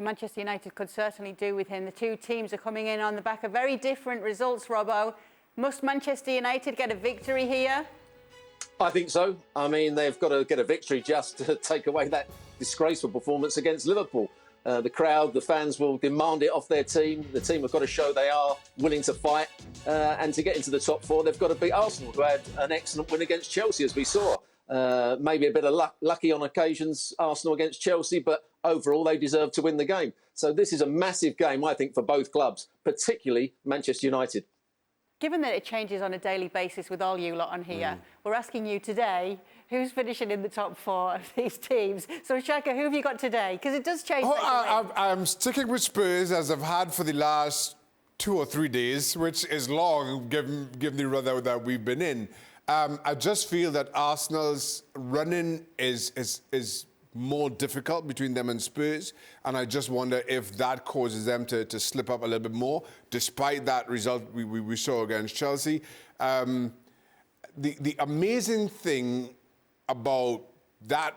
Manchester United could certainly do with him. The two teams are coming in on the back of very different results, Robbo. Must Manchester United get a victory here? I think so. I mean, they've got to get a victory just to take away that disgraceful performance against Liverpool. The crowd, the fans will demand it off their team. The team have got to show they are willing to fight. And to get into the top four, they've got to beat Arsenal, who had an excellent win against Chelsea, as we saw. Maybe a bit of lucky on occasions, Arsenal against Chelsea, but overall they deserve to win the game. So this is a massive game, I think, for both clubs, particularly Manchester United. Given that it changes on a daily basis with all you lot on here, we're asking you today, who's finishing in the top four of these teams? So, Shaka, who have you got today? Because it does change. I'm sticking with Spurs, as I've had for the last 2 or 3 days, which is long, given the run that we've been in. I just feel that Arsenal's running is more difficult between them and Spurs, and I just wonder if that causes them to slip up a little bit more, despite that result we saw against Chelsea. The amazing thing about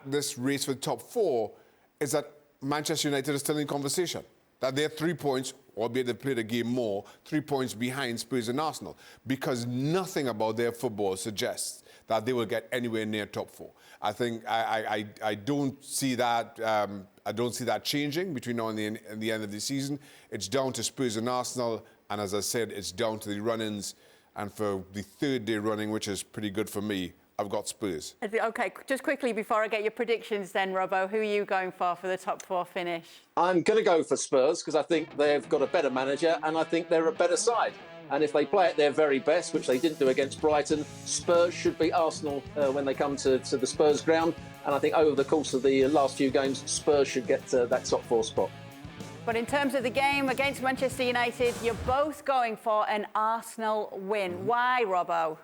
this race for the top four is that Manchester United is still in conversation, that they're 3 points, albeit they played a game more, 3 points behind Spurs and Arsenal, because nothing about their football suggests that they will get anywhere near top four. I think I don't see that. I don't see that changing between now and the end of the season. It's down to Spurs and Arsenal, and as I said, it's down to the run-ins. And for the third day running, which is pretty good for me, I've got Spurs. OK, just quickly before I get your predictions then, Robbo, who are you going for the top four finish? I'm going to go for Spurs because I think they've got a better manager and I think they're a better side. And if they play at their very best, which they didn't do against Brighton, Spurs should beat Arsenal when they come to the Spurs ground. And I think over the course of the last few games, Spurs should get that top four spot. But in terms of the game against Manchester United, you're both going for an Arsenal win. Why, Robbo?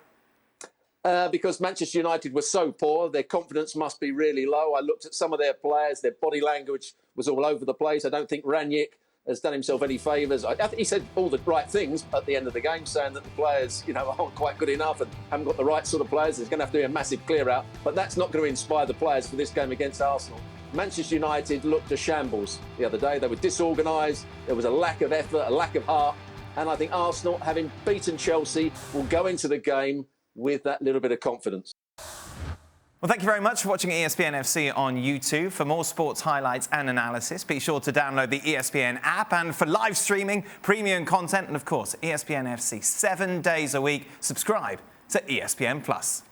Because Manchester United were so poor, their confidence must be really low. I looked at some of their players, their body language was all over the place. I don't think Ranić has done himself any favours. I think he said all the right things at the end of the game, saying that the players, aren't quite good enough and haven't got the right sort of players. There's going to have to be a massive clear-out, but that's not going to inspire the players for this game against Arsenal. Manchester United looked a shambles the other day. They were disorganised. There was a lack of effort, a lack of heart. And I think Arsenal, having beaten Chelsea, will go into the game with that little bit of confidence. Well, thank you very much for watching ESPN FC on YouTube. For more sports highlights and analysis, be sure to download the ESPN app. And for live streaming, premium content, and of course, ESPN FC 7 days a week, subscribe to ESPN+.